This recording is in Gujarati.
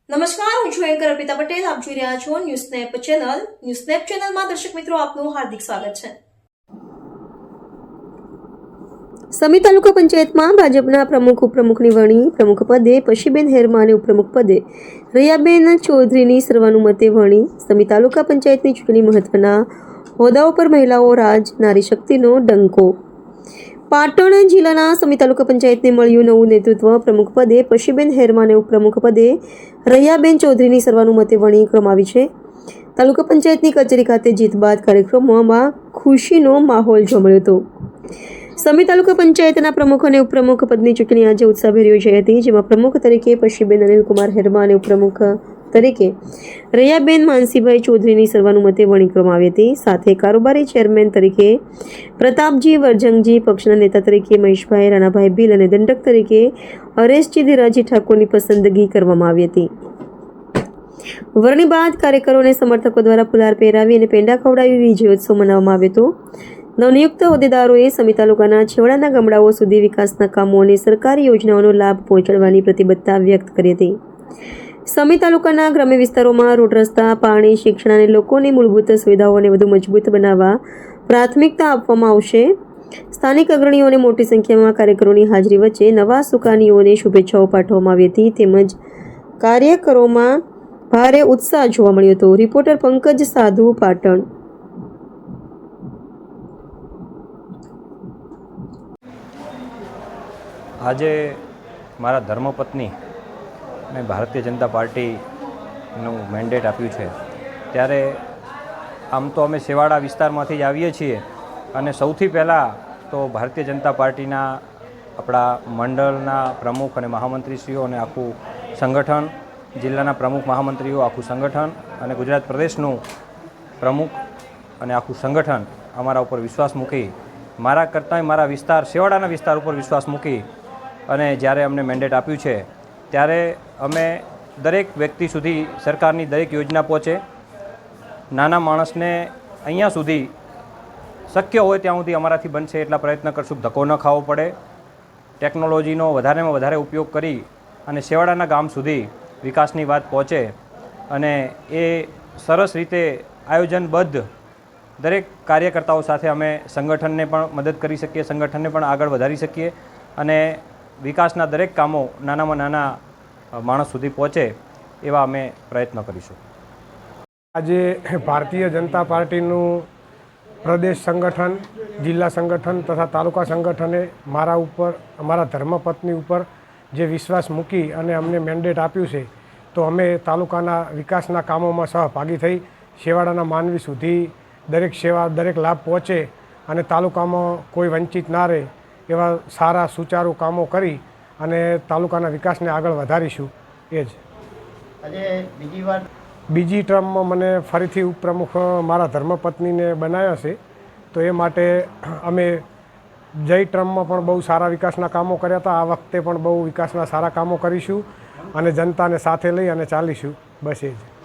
નમસ્કાર, હું છું એન્કર અર્પિતા પટેલ. આપ જોઈ રહ્યા છો news snap channel. News snap ચેનલમાં દર્શક મિત્રો આપનું હાર્દિક સ્વાગત છે. સમી તાલુકા પંચાયતમાં ભાજપના પ્રમુખ ઉપપ્રમુખની વરણી. પ્રમુખ પદે પશીબેન હેરમા અને ઉપપ્રમુખ પદે રૈયાબેન ચૌધરીની સર્વાનુમતે વરણી. સમી તાલુકા પંચાયતની ચૂંટણી મહત્વના હોદ્દાઓ પર મહિલાઓ રાજ, નારી શક્તિનો ડંકો. પાટણ જિલ્લાના સમી તાલુકા પંચાયતને મળ્યું નવું નેતૃત્વ. પ્રમુખ પદે પશીબેન હેરમા અને ઉપપ્રમુખ પદે રૈયાબેન ચૌધરીની સર્વાનુમતે વરણી કરવામાં આવી છે. તાલુકા પંચાયતની કચેરી ખાતે જીત બાદ કાર્યક્રમોમાં ખુશીનો માહોલ જોવા હતો. સમી તાલુકા પંચાયતના પ્રમુખ અને ઉપપ્રમુખ પદની ચૂંટણી આજે ઉત્સાહભેર યોજાઈ હતી, જેમાં પ્રમુખ તરીકે પશીબેન અનિલકુમાર હેરમા અને ઉપપ્રમુખ તરીકે રૈયાબેન માનસીભાઈ ચૌધરીની સર્વાનુમતે વરણી કરવામાં આવી હતી. સાથે કારોબારી ચેરમેન તરીકે પ્રતાપજી વરજંગજી, પક્ષના નેતા તરીકે મહેશભાઈ રાણાભાઈ ભીલ અને દંડક તરીકે હરેશજી ધીરાજી ઠાકોરની પસંદગી કરવામાં આવી હતી. વરણી બાદ કાર્યકરોને સમર્થકો દ્વારા ફુલાર પહેરાવી અને પેંડા ખવડાવી વિજયોત્સવ મનાવવામાં આવ્યો હતો. નવનિયુક્ત હોદ્દેદારોએ સમી તાલુકાના છેવાડાના ગામડાઓ સુધી વિકાસના કામો અને સરકારી યોજનાઓનો લાભ પહોંચાડવાની પ્રતિબદ્ધતા વ્યક્ત કરી હતી. સમી તાલુકાના ગ્રામ્ય વિસ્તારોમાં રોડ, રસ્તા, પાણી, શિક્ષણ અને લોકોની મૂળભૂત સુવિધાઓને વધુ મજબૂત બનાવવા પ્રાથમિકતા આપવામાં આવશે. સ્થાનિક અગ્રણીઓને મોટી સંખ્યામાં કાર્યકરોની હાજરી વચ્ચે નવા સુકાનીઓને શુભેચ્છાઓ પાઠવવામાં આવી હતી, તેમજ કાર્યકરોમાં ભારે ઉત્સાહ જોવા મળ્યો હતો. રિપોર્ટર પંકજ સાધુ, પાટણ. આજે મારા ધર્મપત્ની ને ભારતીય જનતા પાર્ટીનું મેન્ડેટ આપ્યું છે, ત્યારે આમ તો અમે છેવાડા વિસ્તારમાંથી જ આવીએ છીએ અને સૌથી પહેલાં તો ભારતીય જનતા પાર્ટીના આપણા મંડળના પ્રમુખ અને મહામંત્રીશ્રીઓ અને આખું સંગઠન, જિલ્લાના પ્રમુખ મહામંત્રીઓ, આખું સંગઠન અને ગુજરાત પ્રદેશનું પ્રમુખ અને આખું સંગઠન અમારા ઉપર વિશ્વાસ મૂકી, મારા કરતાં મારા વિસ્તાર છેવાડાના વિસ્તાર ઉપર વિશ્વાસ મૂકી અને જ્યારે અમને મેન્ડેટ આપ્યું છે, ત્યારે અમે દરેક વ્યક્તિ સુધી સરકારની દરેક યોજના પહોંચે, નાના માણસને અહીંયા સુધી શક્ય હોય ત્યાં સુધી અમારાથી બનશે એટલા પ્રયત્ન કરશું. ધક્કો ન ખાવો પડે, ટેકનોલોજીનો વધારેમાં વધારે ઉપયોગ કરી અને છેવાડાના ગામ સુધી વિકાસની વાત પહોંચે અને એ સરસ રીતે આયોજનબદ્ધ દરેક કાર્યકર્તાઓ સાથે અમે સંગઠનને પણ મદદ કરી શકીએ, સંગઠનને પણ આગળ વધારી શકીએ અને વિકાસના દરેક કામો નાનામાં નાના માણસ સુધી પહોંચે એવા અમે પ્રયત્ન કરીશું. આજે ભારતીય જનતા પાર્ટીનું પ્રદેશ સંગઠન, જિલ્લા સંગઠન તથા તાલુકા સંગઠને મારા ઉપર, અમારા ધર્મપત્ની ઉપર જે વિશ્વાસ મૂકી અને અમને મેન્ડેટ આપ્યું છે, તો અમે તાલુકાના વિકાસના કામોમાં સહભાગી થઈ છેવાડાના માનવી સુધી દરેક સેવા, દરેક લાભ પહોંચે અને તાલુકામાં કોઈ વંચિત ના રહે એવા સારા સુચારુ કામો કરી અને તાલુકાના વિકાસને આગળ વધારીશું. એ જ આજે બીજી ટર્મમાં મને ફરીથી ઉપપ્રમુખ મારા ધર્મપત્નીને બનાવ્યા છે, તો એ માટે અમે જઈ ટર્મમાં પણ બહુ સારા વિકાસના કામો કર્યા હતા. આ વખતે પણ બહુ વિકાસના સારા કામો કરીશું અને જનતાને સાથે લઈ અને ચાલીશું. બસ એ જ.